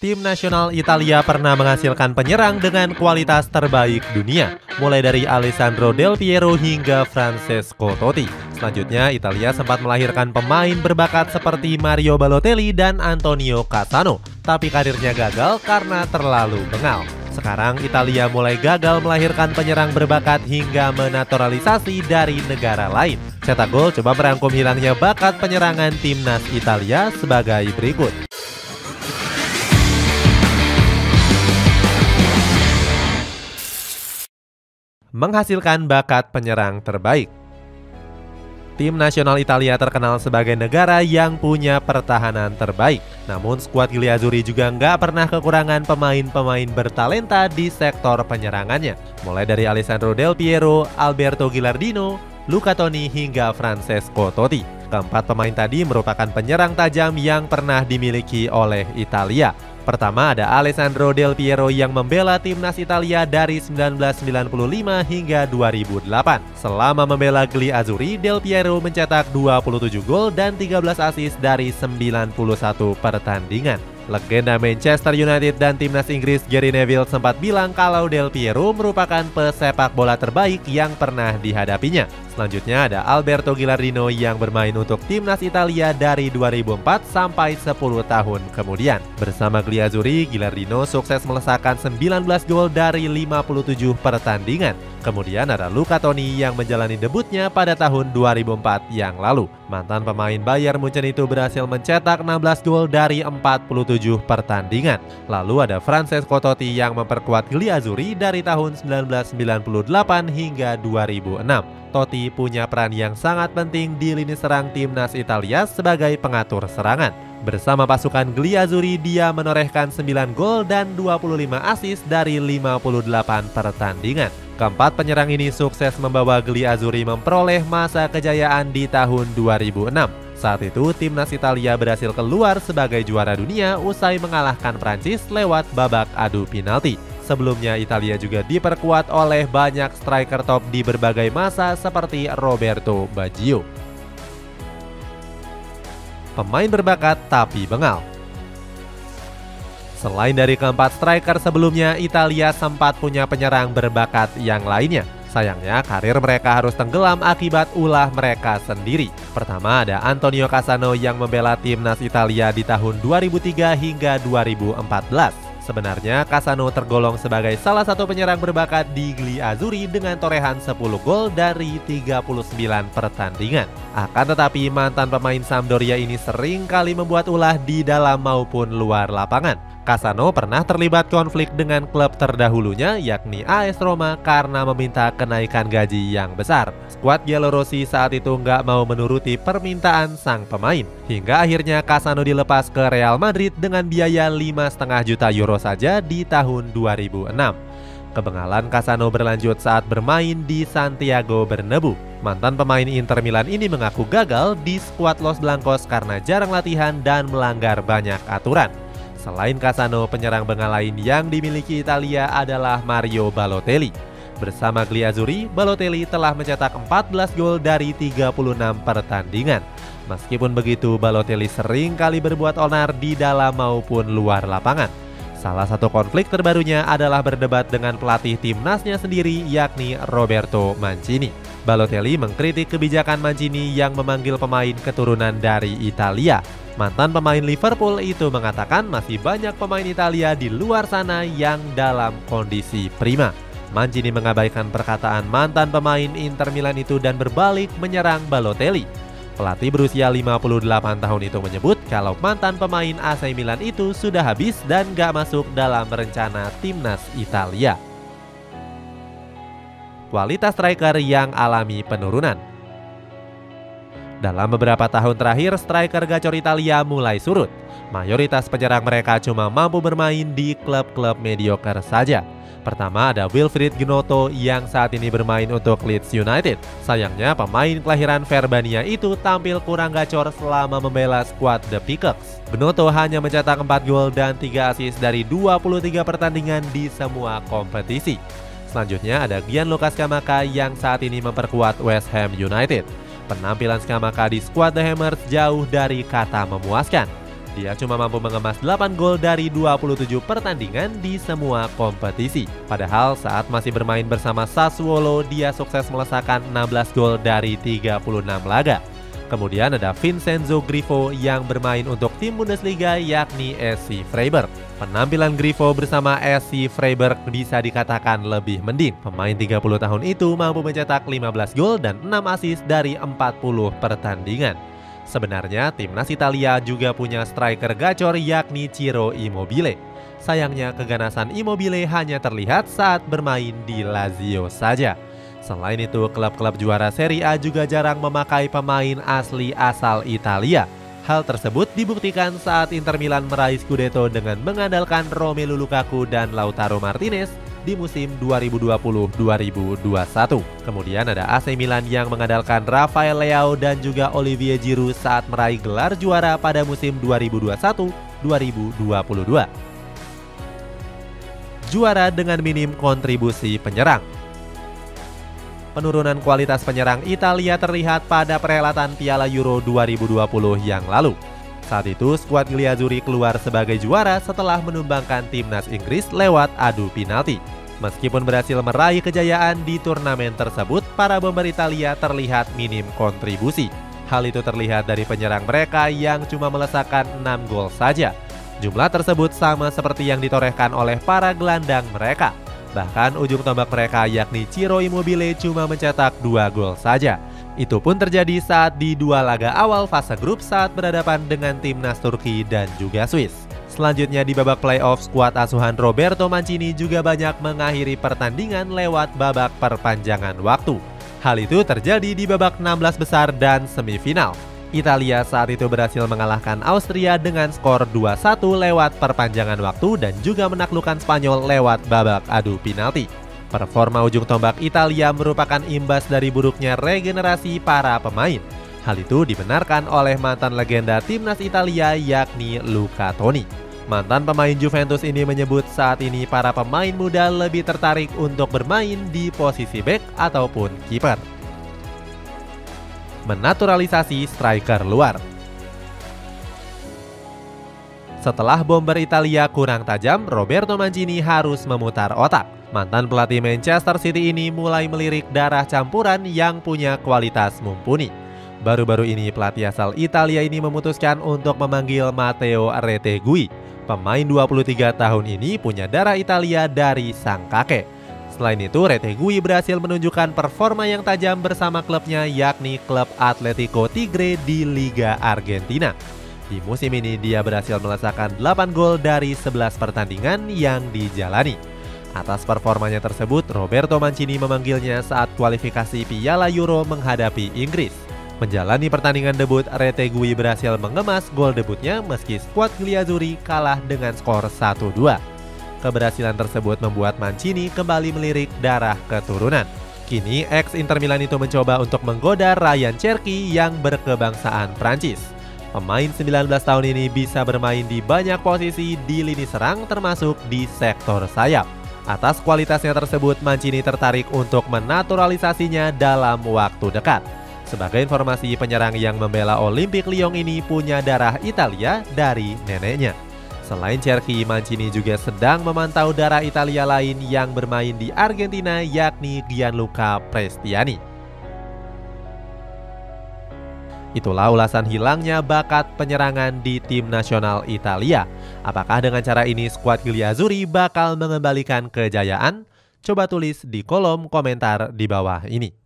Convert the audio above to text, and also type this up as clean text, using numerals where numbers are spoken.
Tim nasional Italia pernah menghasilkan penyerang dengan kualitas terbaik dunia, mulai dari Alessandro Del Piero hingga Francesco Totti. Selanjutnya, Italia sempat melahirkan pemain berbakat seperti Mario Balotelli dan Antonio Cassano, tapi karirnya gagal karena terlalu bengal. Sekarang Italia mulai gagal melahirkan penyerang berbakat hingga menaturalisasi dari negara lain. Cetak Gol coba merangkum hilangnya bakat penyerangan timnas Italia sebagai berikut. Menghasilkan bakat penyerang terbaik. Tim nasional Italia terkenal sebagai negara yang punya pertahanan terbaik. Namun skuad Griazzurri juga nggak pernah kekurangan pemain-pemain bertalenta di sektor penyerangannya. Mulai dari Alessandro Del Piero, Alberto Gilardino, Luca Toni hingga Francesco Totti. Keempat pemain tadi merupakan penyerang tajam yang pernah dimiliki oleh Italia. Pertama ada Alessandro Del Piero yang membela timnas Italia dari 1995 hingga 2008. Selama membela Griazzurri, Del Piero mencetak 27 gol dan 13 assist dari 91 pertandingan. Legenda Manchester United dan timnas Inggris Gary Neville sempat bilang kalau Del Piero merupakan pesepak bola terbaik yang pernah dihadapinya. Selanjutnya ada Alberto Gilardino yang bermain untuk timnas Italia dari 2004 sampai 10 tahun kemudian. Bersama Griazzurri, Gilardino sukses melesakkan 19 gol dari 57 pertandingan. Kemudian ada Luca Toni yang menjalani debutnya pada tahun 2004 yang lalu. Mantan pemain Bayern Munchen itu berhasil mencetak 16 gol dari 47 pertandingan. Lalu ada Francesco Totti yang memperkuat Griazzurri dari tahun 1998 hingga 2006. Totti punya peran yang sangat penting di lini serang timnas Italia sebagai pengatur serangan. Bersama pasukan Griazzurri, dia menorehkan 9 gol dan 25 assist dari 58 pertandingan. Keempat penyerang ini sukses membawa Griazzurri memperoleh masa kejayaan di tahun 2006. Saat itu, timnas Italia berhasil keluar sebagai juara dunia usai mengalahkan Prancis lewat babak adu penalti. Sebelumnya, Italia juga diperkuat oleh banyak striker top di berbagai masa seperti Roberto Baggio. Pemain berbakat tapi bengal. Selain dari keempat striker sebelumnya, Italia sempat punya penyerang berbakat yang lainnya. Sayangnya, karir mereka harus tenggelam akibat ulah mereka sendiri. Pertama ada Antonio Cassano yang membela timnas Italia di tahun 2003 hingga 2014. Sebenarnya, Cassano tergolong sebagai salah satu penyerang berbakat di Griazzurri dengan torehan 10 gol dari 39 pertandingan. Akan tetapi, mantan pemain Sampdoria ini sering kali membuat ulah di dalam maupun luar lapangan. Cassano pernah terlibat konflik dengan klub terdahulunya yakni AS Roma karena meminta kenaikan gaji yang besar. Skuad Giallorossi saat itu nggak mau menuruti permintaan sang pemain. Hingga akhirnya Cassano dilepas ke Real Madrid dengan biaya 5,5 juta euro saja di tahun 2006. Kebengalan Cassano berlanjut saat bermain di Santiago Bernabeu. Mantan pemain Inter Milan ini mengaku gagal di skuad Los Blancos karena jarang latihan dan melanggar banyak aturan. Selain Cassano, penyerang bengal lain yang dimiliki Italia adalah Mario Balotelli. Bersama Griazzurri, Balotelli telah mencetak 14 gol dari 36 pertandingan. Meskipun begitu, Balotelli sering kali berbuat onar di dalam maupun luar lapangan. Salah satu konflik terbarunya adalah berdebat dengan pelatih timnasnya sendiri yakni Roberto Mancini. Balotelli mengkritik kebijakan Mancini yang memanggil pemain keturunan dari Italia. Mantan pemain Liverpool itu mengatakan masih banyak pemain Italia di luar sana yang dalam kondisi prima. Mancini mengabaikan perkataan mantan pemain Inter Milan itu dan berbalik menyerang Balotelli. Pelatih berusia 58 tahun itu menyebut kalau mantan pemain AC Milan itu sudah habis dan gak masuk dalam rencana timnas Italia. Kualitas striker yang alami penurunan. Dalam beberapa tahun terakhir, striker gacor Italia mulai surut. Mayoritas penyerang mereka cuma mampu bermain di klub-klub mediocre saja. Pertama ada Wilfried Gnonto yang saat ini bermain untuk Leeds United. Sayangnya pemain kelahiran Verbania itu tampil kurang gacor selama membela skuad The Peacocks. Gnonto hanya mencetak 4 gol dan 3 assist dari 23 pertandingan di semua kompetisi. Selanjutnya ada Gianluca Scamacca yang saat ini memperkuat West Ham United. Penampilan Scamacca di skuad The Hammers jauh dari kata memuaskan. Dia cuma mampu mengemas 8 gol dari 27 pertandingan di semua kompetisi. Padahal saat masih bermain bersama Sassuolo, dia sukses melesakkan 16 gol dari 36 laga. Kemudian ada Vincenzo Grifo yang bermain untuk tim Bundesliga yakni SC Freiburg. Penampilan Grifo bersama SC Freiburg bisa dikatakan lebih mending. Pemain 30 tahun itu mampu mencetak 15 gol dan 6 assist dari 40 pertandingan. Sebenarnya timnas Italia juga punya striker gacor yakni Ciro Immobile. Sayangnya keganasan Immobile hanya terlihat saat bermain di Lazio saja. Selain itu, klub-klub juara Serie A juga jarang memakai pemain asli asal Italia. Hal tersebut dibuktikan saat Inter Milan meraih Scudetto dengan mengandalkan Romelu Lukaku dan Lautaro Martinez di musim 2020-2021. Kemudian ada AC Milan yang mengandalkan Rafael Leao dan juga Olivier Giroud saat meraih gelar juara pada musim 2021-2022. Juara dengan minim kontribusi penyerang. Penurunan kualitas penyerang Italia terlihat pada perhelatan Piala Euro 2020 yang lalu. Saat itu, skuad Griazzurri keluar sebagai juara setelah menumbangkan timnas Inggris lewat adu penalti. Meskipun berhasil meraih kejayaan di turnamen tersebut, para bomber Italia terlihat minim kontribusi. Hal itu terlihat dari penyerang mereka yang cuma melesakkan 6 gol saja. Jumlah tersebut sama seperti yang ditorehkan oleh para gelandang mereka. Bahkan ujung tombak mereka yakni Ciro Immobile cuma mencetak 2 gol saja. Itu pun terjadi saat di 2 laga awal fase grup saat berhadapan dengan timnas Turki dan juga Swiss. Selanjutnya di babak playoff, skuad asuhan Roberto Mancini juga banyak mengakhiri pertandingan lewat babak perpanjangan waktu. Hal itu terjadi di babak 16 besar dan semifinal. Italia saat itu berhasil mengalahkan Austria dengan skor 2-1 lewat perpanjangan waktu dan juga menaklukkan Spanyol lewat babak adu penalti. Performa ujung tombak Italia merupakan imbas dari buruknya regenerasi para pemain. Hal itu dibenarkan oleh mantan legenda timnas Italia yakni Luca Toni. Mantan pemain Juventus ini menyebut saat ini para pemain muda lebih tertarik untuk bermain di posisi bek ataupun kiper. Menaturalisasi striker luar. Setelah bomber Italia kurang tajam, Roberto Mancini harus memutar otak. Mantan pelatih Manchester City ini mulai melirik darah campuran yang punya kualitas mumpuni. Baru-baru ini pelatih asal Italia ini memutuskan untuk memanggil Matteo Retegui. Pemain 23 tahun ini punya darah Italia dari sang kakek. Selain itu, Retegui berhasil menunjukkan performa yang tajam bersama klubnya yakni klub Atletico Tigre di Liga Argentina. Di musim ini dia berhasil melesakkan 8 gol dari 11 pertandingan yang dijalani. Atas performanya tersebut, Roberto Mancini memanggilnya saat kualifikasi Piala Euro menghadapi Inggris. Menjalani pertandingan debut, Retegui berhasil mengemas gol debutnya meski skuad Griazzurri kalah dengan skor 1-2. Keberhasilan tersebut membuat Mancini kembali melirik darah keturunan. Kini, ex-Inter Milan itu mencoba untuk menggoda Ryan Cherki yang berkebangsaan Prancis. Pemain 19 tahun ini bisa bermain di banyak posisi di lini serang termasuk di sektor sayap. Atas kualitasnya tersebut, Mancini tertarik untuk menaturalisasinya dalam waktu dekat. Sebagai informasi, penyerang yang membela Olympique Lyon ini punya darah Italia dari neneknya. Selain Cherki, Mancini juga sedang memantau darah Italia lain yang bermain di Argentina yakni Gianluca Prestiani. Itulah ulasan hilangnya bakat penyerangan di tim nasional Italia. Apakah dengan cara ini skuad Griazzurri bakal mengembalikan kejayaan? Coba tulis di kolom komentar di bawah ini.